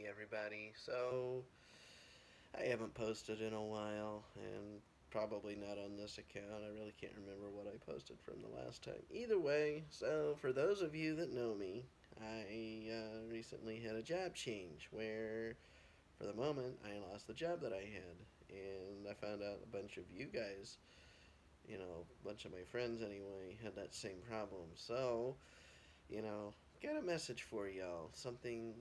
everybody. So, I haven't posted in a while, and probably not on this account. I really can't remember what I posted from the last time. Either way, so for those of you that know me, I recently had a job change where, for the moment, I lost the job that I had. And I found out a bunch of you guys, a bunch of my friends anyway, had that same problem. So, you know, got a message for y'all. Something,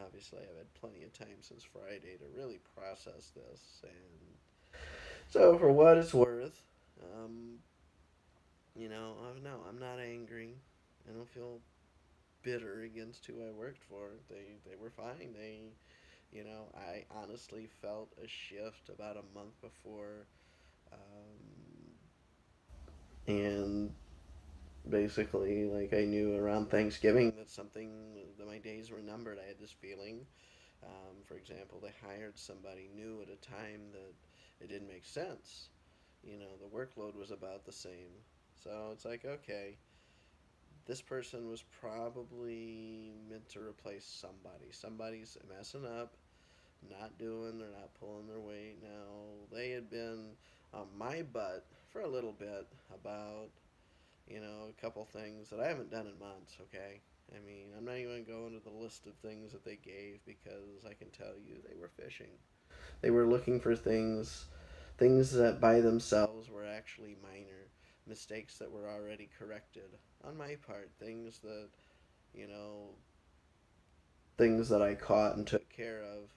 obviously I've had plenty of time since Friday to really process this. And so, for what it's worth, um, no, I'm not angry. I don't feel bitter against who I worked for. They were fine. I honestly felt a shift about a month before, and basically, like, I knew around Thanksgiving that my days were numbered. I had this feeling. For example, they hired somebody new at a time that it didn't make sense. The workload was about the same. So it's like, okay, this person was probably meant to replace somebody. Somebody's messing up, they're not pulling their weight. Now, they had been on my butt for a little bit about, a couple things that I haven't done in months, okay? I mean, I'm not even going to the list of things that they gave because I can tell you they were fishing. They were looking for things that by themselves were actually minor, mistakes that were already corrected on my part, you know, things that I caught and took care of.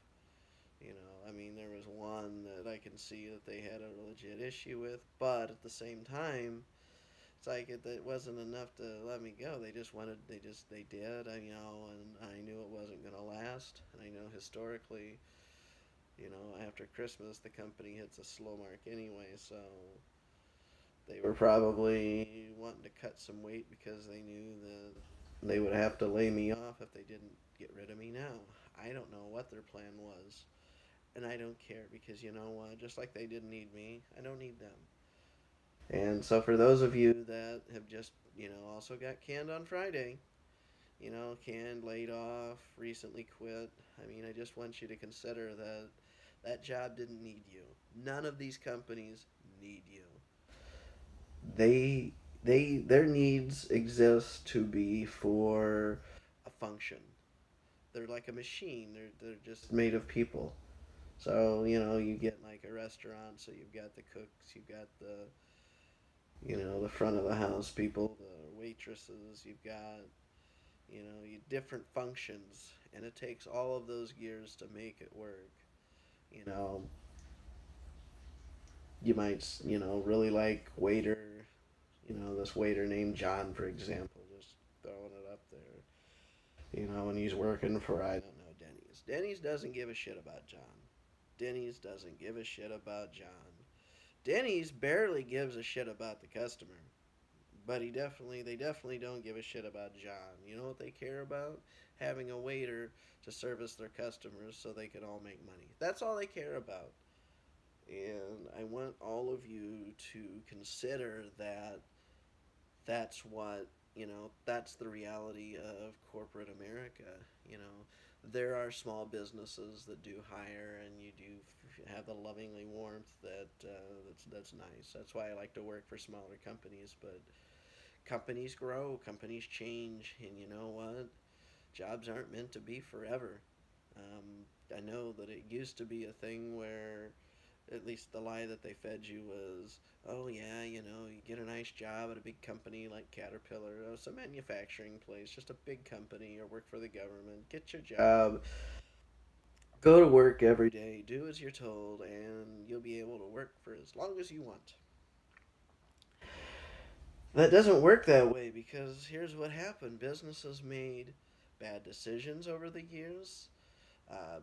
I mean, there was one that I can see that they had a legit issue with, but at the same time, it's like it wasn't enough to let me go. They did, and I knew it wasn't going to last. And I know historically, after Christmas, the company hits a slow mark anyway, so they were probably wanting to cut some weight because they knew that they would have to lay me off if they didn't get rid of me now. I don't know what their plan was, and I don't care because you know what? Just like they didn't need me, I don't need them. And so for those of you that have just, also got canned on Friday, canned, laid off, recently quit, I mean, I just want you to consider that that job didn't need you. None of these companies need you. They their needs exist to be for a function. They're like a machine. They're just made of people. So, you get like a restaurant, so you've got the cooks, you've got the front of the house people, the waitresses, you've got, different functions, and it takes all of those gears to make it work. You know, you might, really like this waiter named John, for example, just throwing it up there. And he's working for, I don't know, Denny's. Denny's doesn't give a shit about John. Denny's doesn't give a shit about John. Denny's barely gives a shit about the customer. But they definitely don't give a shit about John. You know what they care about? Having a waiter to service their customers so they can all make money. That's all they care about. And I want all of you to consider that that's the reality of corporate America. You know, there are small businesses that do hire, and you do have the lovingly warmth that's nice. That's why I like to work for smaller companies. But companies grow, companies change, and you know what? Jobs aren't meant to be forever. I know that it used to be a thing where at least the lie that they fed you was, oh yeah, you get a nice job at a big company like Caterpillar, oh, it's a manufacturing place, just a big company, or work for the government, get your job, go to work every day, do as you're told, and you'll be able to work for as long as you want. That doesn't work that way because here's what happened: businesses made bad decisions over the years. Uh,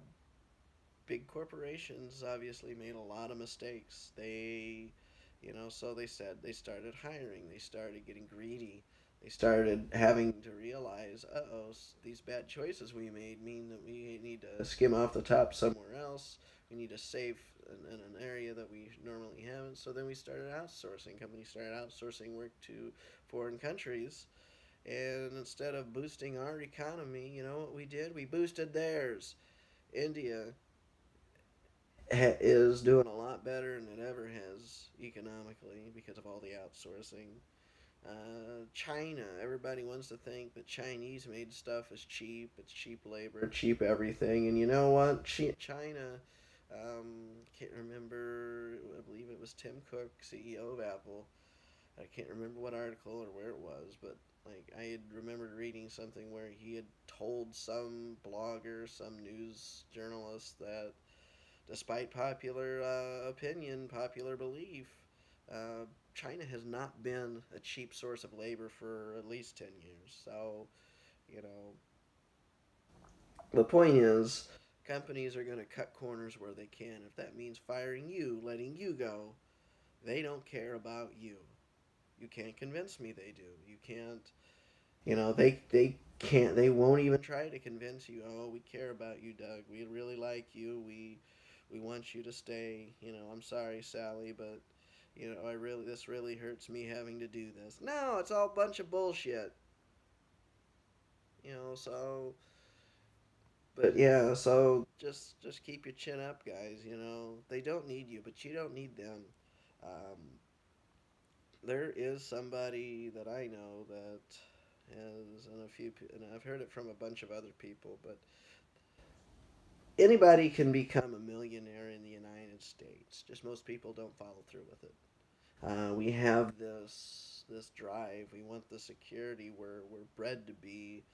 Big corporations obviously made a lot of mistakes. So they started hiring, they started getting greedy, they started having to realize, oh, these bad choices we made mean that we need to skim off the top somewhere else. We need to save in an area that we normally haven't. So then we started outsourcing. Companies started outsourcing work to foreign countries, And instead of boosting our economy, you know what we did? We boosted theirs. India is doing a lot better than it ever has economically because of all the outsourcing. China, everybody wants to think that Chinese made stuff is cheap. It's cheap labor, cheap everything. And you know what? China, can't remember, I believe it was Tim Cook, CEO of Apple. I can't remember what article or where it was, but like I had remembered reading something where he had told some blogger, some news journalist that despite popular opinion, popular belief, uh, China has not been a cheap source of labor for at least 10 years. So, you know, the point is, companies are going to cut corners where they can. If that means firing you, letting you go, they don't care about you. You can't convince me they do. You can't, they can't, they won't even try to convince you, oh, we care about you, Doug. We really like you. We want you to stay. I'm sorry, Sally, but this really hurts me having to do this. No, it's all a bunch of bullshit. So but yeah, so just keep your chin up, guys. They don't need you, but you don't need them. Um, there is somebody that I know that has, and I've heard it from a bunch of other people, but anybody can become a millionaire in the United States. Just most people don't follow through with it. We have this drive. We want the security. We're bred to be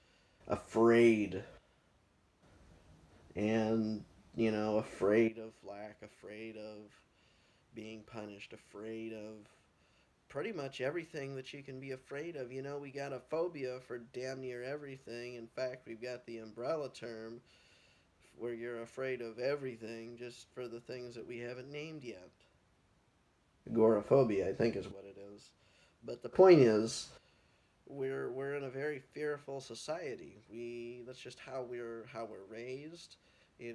afraid, and afraid of lack, afraid of being punished, afraid of pretty much everything that you can be afraid of. We got a phobia for damn near everything. In fact, we've got the umbrella term where you're afraid of everything just for the things that we haven't named yet. Agoraphobia, I think, is what it is. But the point is, we're in a very fearful society. That's just how we're raised. You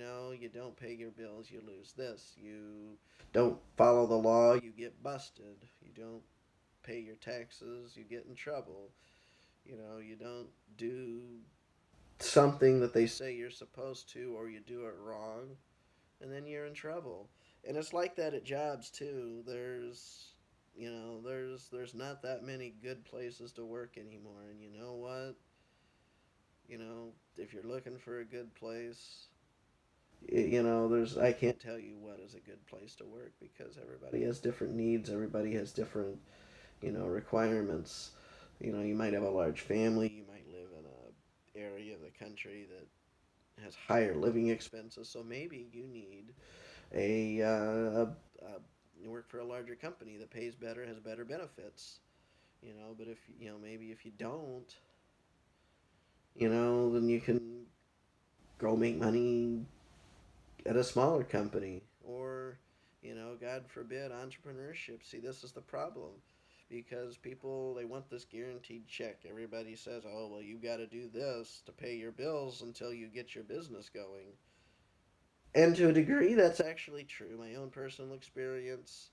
don't pay your bills, you lose this. You don't follow the law, you get busted. You don't pay your taxes, you get in trouble. You don't do something that they say you're supposed to, or you do it wrong, and then you're in trouble. And it's like that at jobs too. There's not that many good places to work anymore. And you know what? If you're looking for a good place, there's I can't tell you what is a good place to work because everybody has different needs. Everybody has different requirements. You might have a large family. You might live in a area of the country that has higher living expenses. So maybe you need you work for a larger company that pays better, has better benefits. But if maybe if you don't, then you can go make money at a smaller company or God forbid entrepreneurship. See, this is the problem because people they want this guaranteed check. Everybody says, "Oh, well, you got to do this to pay your bills until you get your business going." And to a degree, that's actually true. My own personal experience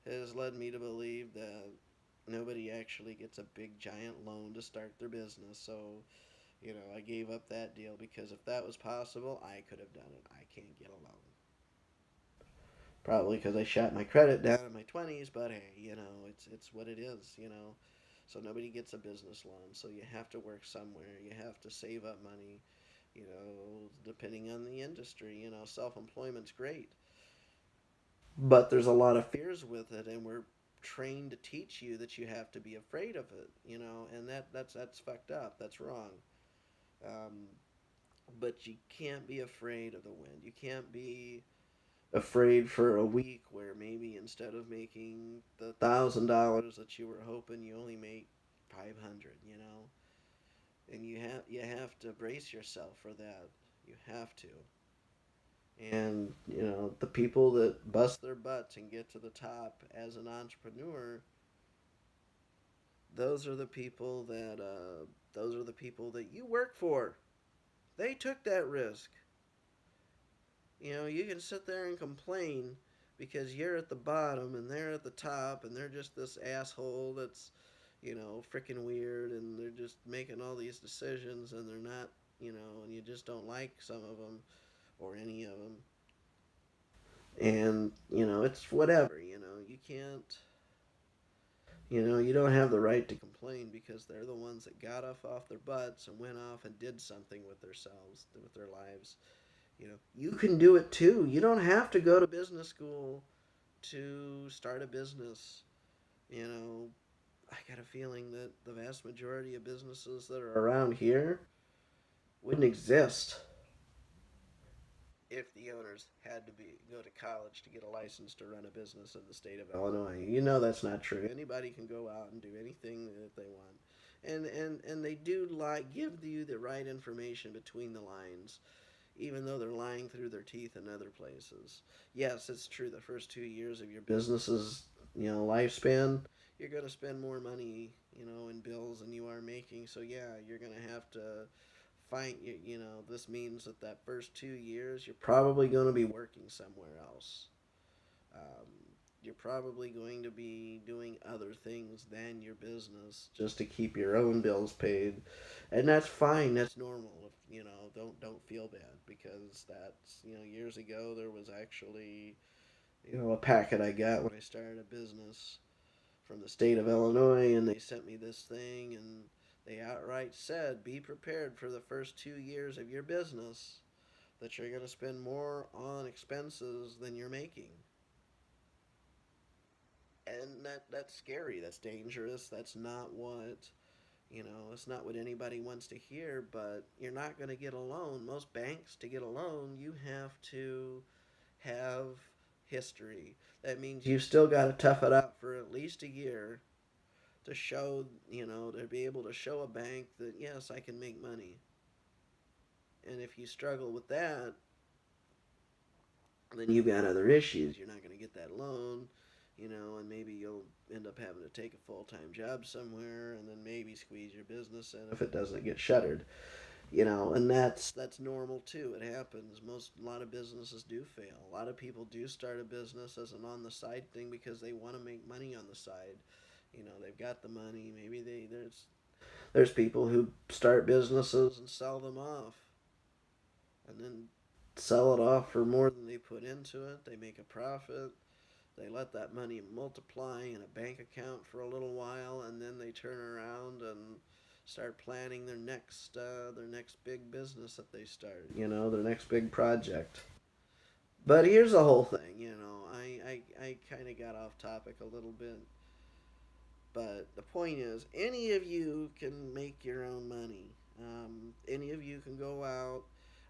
has led me to believe that nobody actually gets a big giant loan to start their business. So, I gave up that deal because if that was possible, I could have done it. I can't get a loan. Probably because I shot my credit down in my 20s, but hey, it's what it is, So nobody gets a business loan. So you have to work somewhere. You have to save up money, depending on the industry. Self employment's great. But there's a lot of fears with it, and we're trained to teach you that you have to be afraid of it, and that's fucked up. That's wrong. Um, but you can't be afraid of the wind. You can't be afraid for a week where maybe instead of making the $1,000 that you were hoping, you only make 500. And you have to brace yourself for that. You have to. And the people that bust their butts and get to the top as an entrepreneur, those are the people that you work for. They took that risk. You can sit there and complain because you're at the bottom and they're at the top and they're just this asshole that's, freaking weird, and they're just making all these decisions, and they're not, and you just don't like some of them or any of them. And, it's whatever, you can't, you don't have the right to complain because they're the ones that got off their butts and went off and did something with themselves, with their lives. You can do it too. You don't have to go to business school to start a business. You know, I got a feeling that the vast majority of businesses that are around here wouldn't exist if the owners had to go to college to get a license to run a business in the state of Illinois. That's not true. Anybody can go out and do anything that they want. And they do give you the right information between the lines, even though they're lying through their teeth in other places. Yes, it's true. The first 2 years of your business's lifespan, you're going to spend more money in bills than you are making. So yeah, you're going to have to find this means that first 2 years you're probably going to be working somewhere else. Um, you're probably going to be doing other things than your business just to keep your own bills paid, and that's fine. That's normal. If, don't feel bad because that's years ago there was actually a packet I got when I started a business from the state of Illinois, and they sent me this thing, and they outright said, "Be prepared for the first 2 years of your business that you're going to spend more on expenses than you're making." And that's scary. That's dangerous. That's not what it's not what anybody wants to hear. But you're not going to get a loan. Most banks, to get a loan, you have to have history. That means you've still got to tough it out for at least a year to show, to be able to show a bank that yes, I can make money. And if you struggle with that, then you've got other issues. You're not going to get that loan, and maybe you'll end up having to take a full time job somewhere, and then maybe squeeze your business in if it doesn't get shuttered. And that's normal too. It happens. A lot of businesses do fail. A lot of people do start a business as an on the side thing because they want to make money on the side. They've got the money. Maybe there's people who start businesses and sell them off, and then sell it off for more than they put into it. They make a profit. They let that money multiply in a bank account for a little while, and then they turn around and start planning their next big business that they start. Their next big project. But here's the whole thing. I kind of got off topic a little bit. But the point is, any of you can make your own money. Any of you can go out.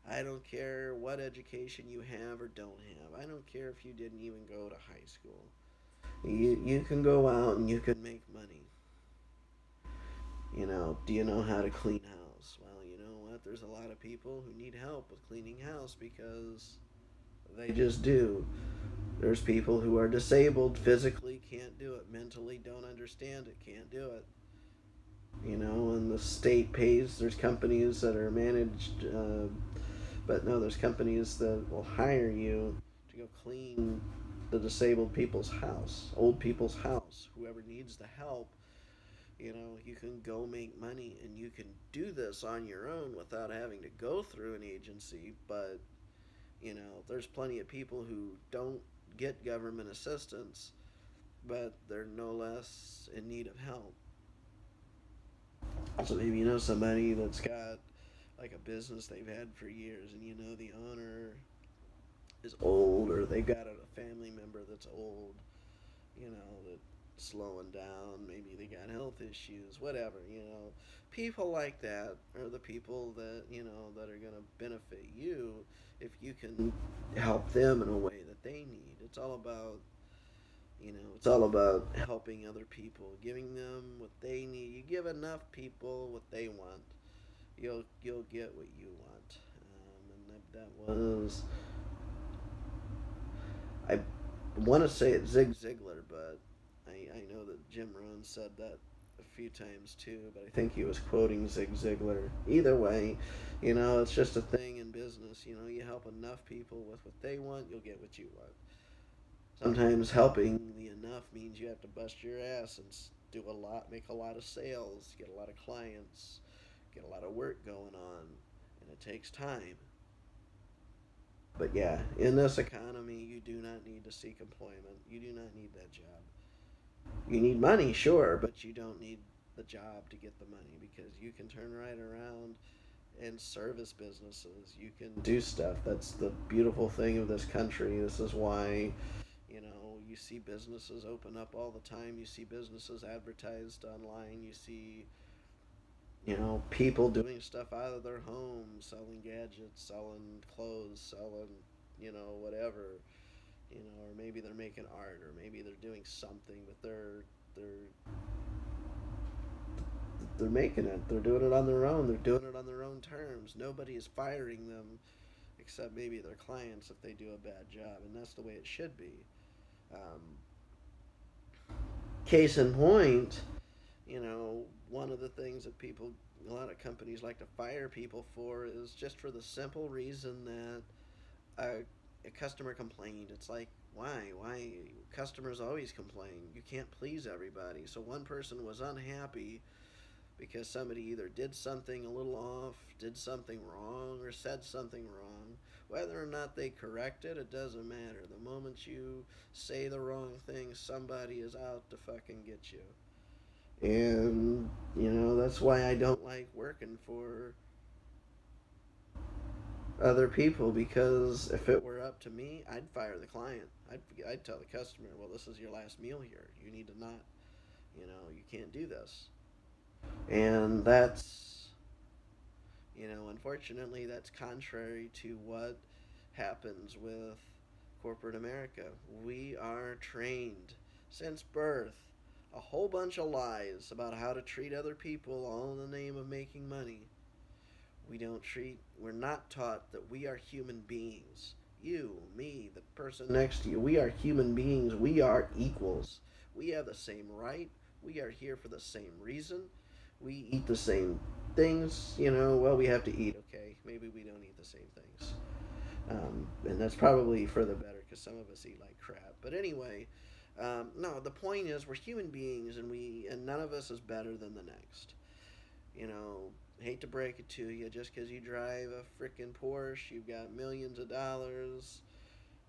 I don't care what education you have or don't have. I don't care if you didn't even go to high school. You can go out and you can make money. Do you know how to clean house? Well, you know what? There's a lot of people who need help with cleaning house because they just do. There's people who are disabled, physically can't do it, mentally don't understand it, can't do it. And the state pays. There's companies that are managed, but no, there's companies that will hire you to go clean the disabled people's house, old people's house, whoever needs the help. You can go make money and you can do this on your own without having to go through an agency. But, there's plenty of people who don't get government assistance, but they're no less in need of help. So maybe somebody that's got like a business they've had for years, and the owner is old, or they've got a family member that's old, that's slowing down. Maybe they got health issues, whatever. People like that are the people that are going to benefit you if you can help them in a way that they need. It's all about helping other people, giving them what they need. You give enough people what they want, you'll get what you want. And that was, I want to say it's Zig Ziglar, but I know that Jim Rohn said that a few times too, but I think he was quoting Zig Ziglar. Either way, it's just a thing in business. You help enough people with what they want, you'll get what you want. Sometimes helping the enough means you have to bust your ass and do a lot, make a lot of sales, get a lot of clients, get a lot of work going on, and it takes time. But yeah, in this economy, you do not need to seek employment. You do not need that job. You need money, sure, but you don't need the job to get the money because you can turn right around and service businesses. You can do stuff. That's the beautiful thing of this country. This is why, you see businesses open up all the time. You see businesses advertised online. You see, people doing stuff out of their homes, selling gadgets, selling clothes, selling, whatever. Or maybe they're making art, or maybe they're doing something, but they're making it. They're doing it on their own. They're doing it on their own terms. Nobody is firing them except maybe their clients if they do a bad job, and that's the way it should be. Um, Case in point, one of the things that a lot of companies like to fire people for is just for the simple reason that a customer complained. It's like, why? Why? Customers always complain. You can't please everybody. So one person was unhappy because somebody either did something a little off, did something wrong, or said something wrong. Whether or not they correct it, it doesn't matter. The moment you say the wrong thing, somebody is out to fucking get you. And, that's why I don't like working for other people because if it were up to me, I'd fire the client. I'd tell the customer, well, this is your last meal here. You need to not, you can't do this. And unfortunately, that's contrary to what happens with corporate America. We are trained since birth a whole bunch of lies about how to treat other people, all in the name of making money. We're not taught that we are human beings. You, me, the person next to you, we are human beings. We are equals. We have the same right. We are here for the same reason. We eat the same things, well, we have to eat, okay? Maybe we don't eat the same things. And that's probably for the better because some of us eat like crap. But anyway, no, the point is we're human beings and none of us is better than the next. You know, hate to break it to you, just because you drive a freaking Porsche, you've got millions of dollars,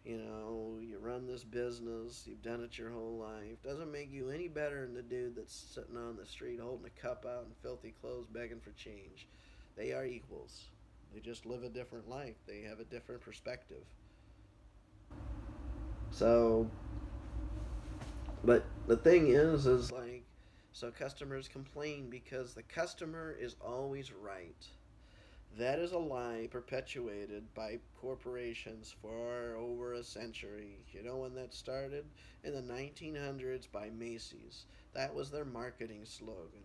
you run this business, you've done it your whole life, doesn't make you any better than the dude that's sitting on the street holding a cup out in filthy clothes begging for change. They are equals. They just live a different life. They have a different perspective. So, but the thing is like, so customers complain because the customer is always right. That is a lie perpetuated by corporations for over a century. You know when that started? In the 1900s by Macy's. That was their marketing slogan.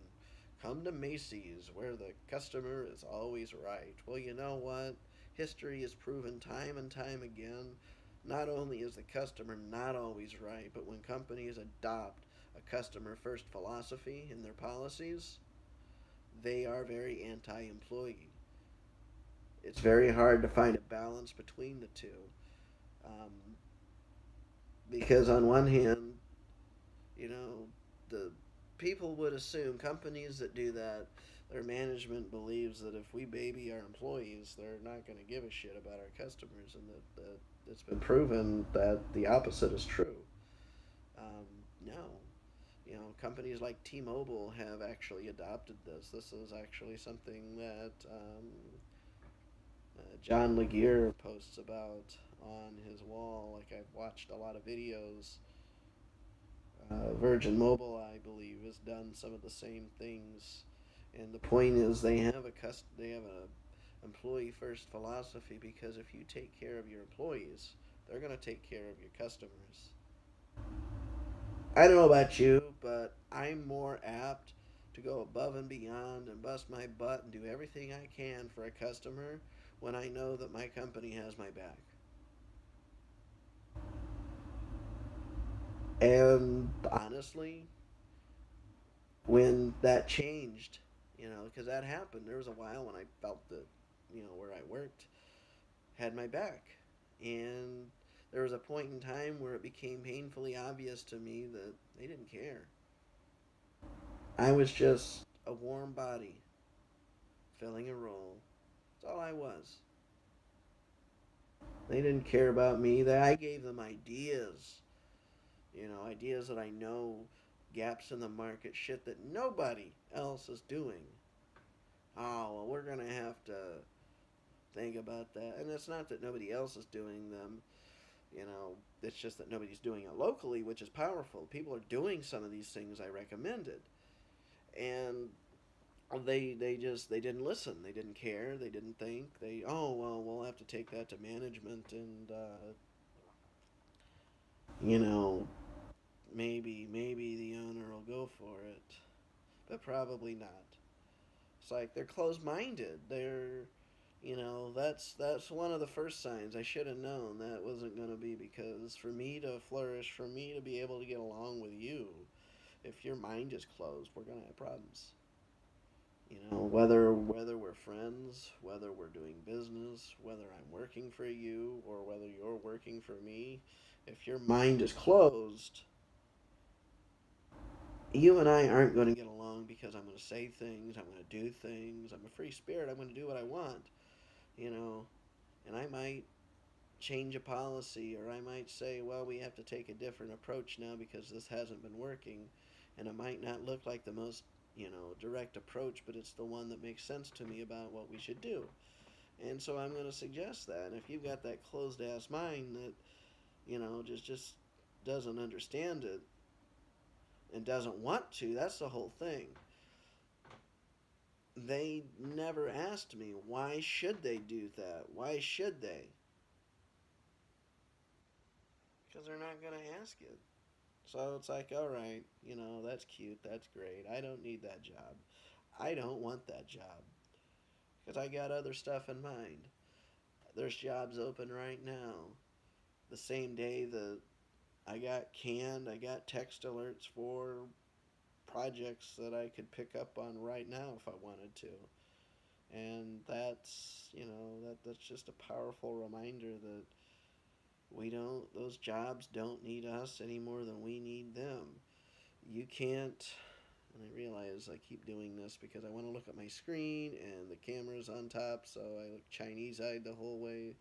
Come to Macy's, where the customer is always right. Well, you know what? History has proven time and time again not only is the customer not always right, but when companies adopt a customer first philosophy in their policies, they are very anti employee. It's very hard to find a balance between the two. Um, because on one hand, you know, the people would assume companies that do that, their management believes that if we baby our employees, they're not going to give a shit about our customers, and that it's been proven that the opposite is true. No, companies like T-Mobile have actually adopted this. This is actually something that John Laguerre posts about on his wall. Like I've watched a lot of videos. Virgin Mobile, I believe, has done some of the same things. And the point is, they have a employee first philosophy because if you take care of your employees, they're going to take care of your customers. I don't know about you, but I'm more apt to go above and beyond and bust my butt and do everything I can for a customer when I know that my company has my back. And honestly, when that changed, because that happened, there was a while when I felt that, where I worked had my back. And there was a point in time where it became painfully obvious to me that they didn't care. I was just a warm body filling a role. That's all I was. They didn't care about me. I gave them ideas. Ideas that I know, gaps in the market, shit that nobody else is doing. Oh, well, we're going to have to think about that. And it's not that nobody else is doing them. It's just that nobody's doing it locally, which is powerful. People are doing some of these things I recommended. And they didn't listen. They didn't care. They didn't think. Oh well, we'll have to take that to management, and you know maybe the owner will go for it, but probably not. It's like they're closed minded. That's one of the first signs. I should have known that wasn't going to be, because for me to flourish, for me to be able to get along with you, if your mind is closed, we're going to have problems. Whether we're friends, whether we're doing business, whether I'm working for you or whether you're working for me, if your mind is closed, you and I aren't going to get along, because I'm going to say things, I'm going to do things. I'm a free spirit. I'm going to do what I want, you know, and I might change a policy, or I might say, well, we have to take a different approach now because this hasn't been working, and it might not look like the most, direct approach, but it's the one that makes sense to me about what we should do. And so I'm going to suggest that. And if you've got that closed ass mind that, just doesn't understand it and doesn't want to, that's the whole thing. They never asked me, why should they do that? Why should they? Because they're not going to ask it. So it's like, all right, that's cute, that's great. I don't need that job. I don't want that job because I got other stuff in mind. There's jobs open right now. The same day that I got canned, I got text alerts for projects that I could pick up on right now if I wanted to. And that's just a powerful reminder that those jobs don't need us any more than we need them. You can't, and I realize I keep doing this because I want to look at my screen and the camera's on top, so I look Chinese eyed the whole way.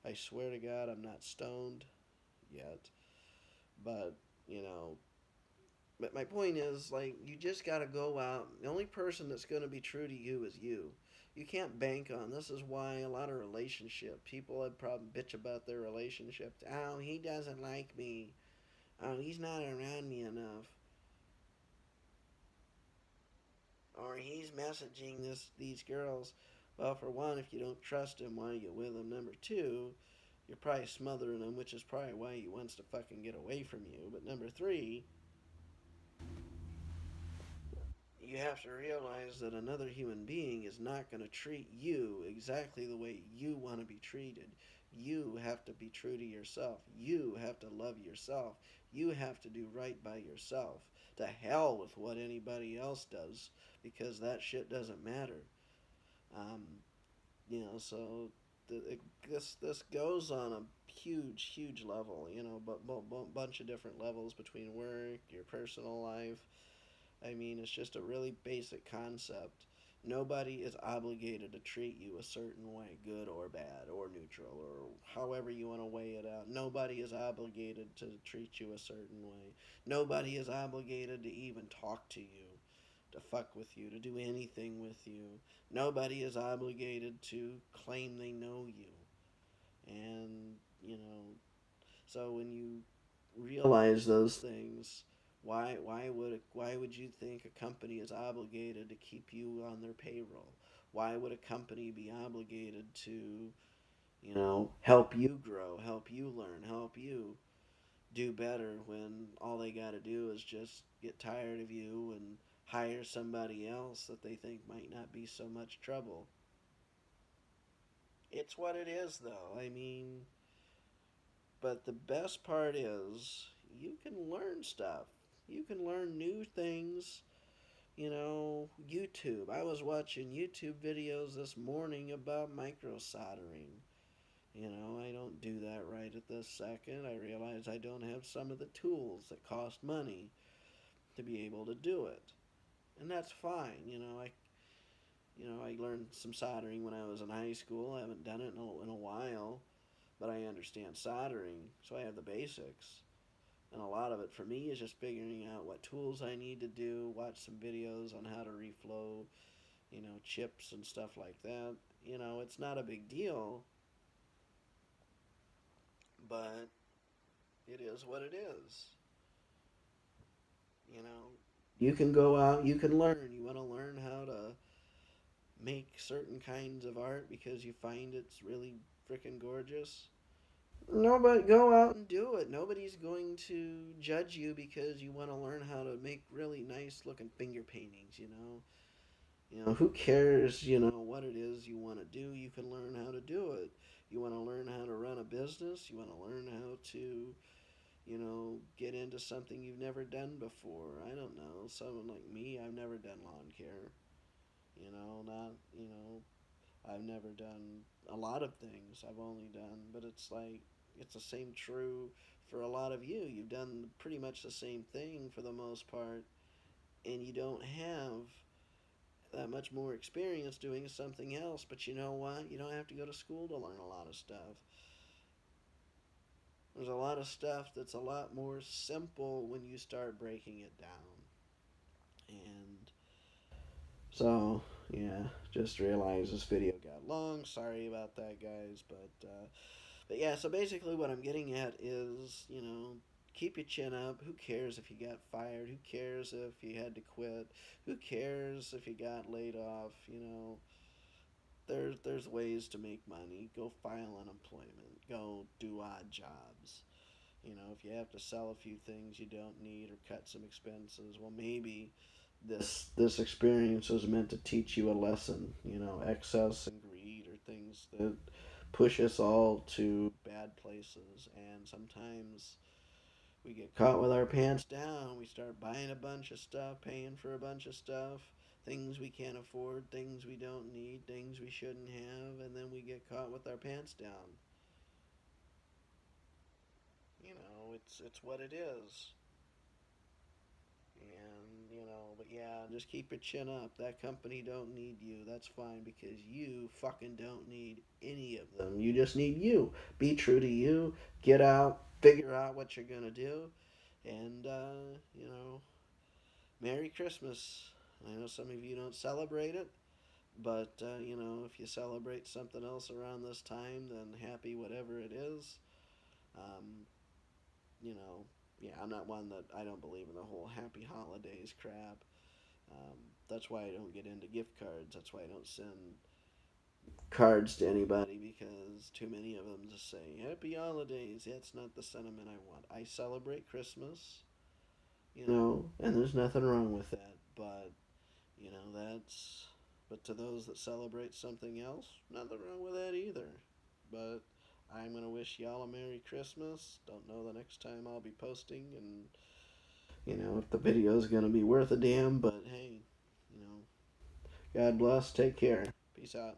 I swear to God, I'm not stoned yet. But, you know, but my point is, like, you just got to go out. The only person that's going to be true to you is you. You can't bank on. This is why a lot of relationship people have probably bitch about their relationships. Oh, he doesn't like me. Oh, he's not around me enough. Or he's messaging these girls. Well, for one, if you don't trust him, why are you with him? Number two, you're probably smothering him, which is probably why he wants to fucking get away from you. But number three, you have to realize that another human being is not going to treat you exactly the way you want to be treated. You have to be true to yourself. You have to love yourself. You have to do right by yourself. To hell with what anybody else does, because that shit doesn't matter. Um, so this goes on a huge level. But bunch of different levels between work, your personal life. I mean, it's just a really basic concept. Nobody is obligated to treat you a certain way, good or bad, or neutral, or however you want to weigh it out. Nobody is obligated to treat you a certain way. Nobody is obligated to even talk to you, to fuck with you, to do anything with you. Nobody is obligated to claim they know you. And, so when you realize those things, why would you think a company is obligated to keep you on their payroll? Why would a company be obligated to, help you grow, help you learn, help you do better, when all they got to do is just get tired of you and hire somebody else that they think might not be so much trouble? It's what it is, though. I mean, but the best part is you can learn stuff. You can learn new things. YouTube. I was watching YouTube videos this morning about micro soldering. I don't do that right at this second. I realize I don't have some of the tools that cost money to be able to do it. and that's fine. I learned some soldering when I was in high school. I haven't done it in a while, but I understand soldering, so I have the basics. And a lot of it for me is just figuring out what tools I need to do, watch some videos on how to reflow, chips and stuff like that. It's not a big deal, but it is what it is. You know, you can go out, you can learn. You want to learn how to make certain kinds of art because you find it's really freaking gorgeous. No, but go out and do it. Nobody's going to judge you because you want to learn how to make really nice looking finger paintings, who cares, what it is you want to do? You can learn how to do it. You want to learn how to run a business, you want to learn how to, get into something you've never done before. I don't know. Someone like me, I've never done lawn care. Not, I've never done a lot of things. I've only done, but it's like it's the same true for a lot of you. You've done pretty much the same thing for the most part, and you don't have that much more experience doing something else. But you know what? You don't have to go to school to learn a lot of stuff. There's a lot of stuff that's a lot more simple when you start breaking it down. And so, yeah, just realized this video got long. Sorry about that, guys. But yeah, so basically what I'm getting at is, keep your chin up. Who cares if you got fired? Who cares if you had to quit? Who cares if you got laid off? There's ways to make money. Go file unemployment. Go do odd jobs. If you have to sell a few things you don't need or cut some expenses, well, maybe this experience was meant to teach you a lesson. Excess and greed are things that push us all to bad places, and sometimes we get caught with our pants down. We start buying a bunch of stuff, paying for a bunch of stuff, things we can't afford, things we don't need, things we shouldn't have, and then we get caught with our pants down. It's what it is. And, but yeah, just keep your chin up. That company don't need you. That's fine because you fucking don't need any of them. You just need you. Be true to you. Get out. Figure out what you're going to do. And, Merry Christmas. I know some of you don't celebrate it, but, if you celebrate something else around this time, then happy whatever it is. Um, you know, yeah, I'm not one that I don't believe in the whole happy holidays crap. Um, that's why I don't get into gift cards. That's why I don't send cards to anybody because too many of them just say happy holidays. That's not the sentiment I want. I celebrate Christmas, and there's nothing wrong with that. But, that's. But to those that celebrate something else, nothing wrong with that either. But I'm going to wish y'all a Merry Christmas. Don't know the next time I'll be posting, and, if the video is going to be worth a damn. But hey, God bless. Take care. Peace out.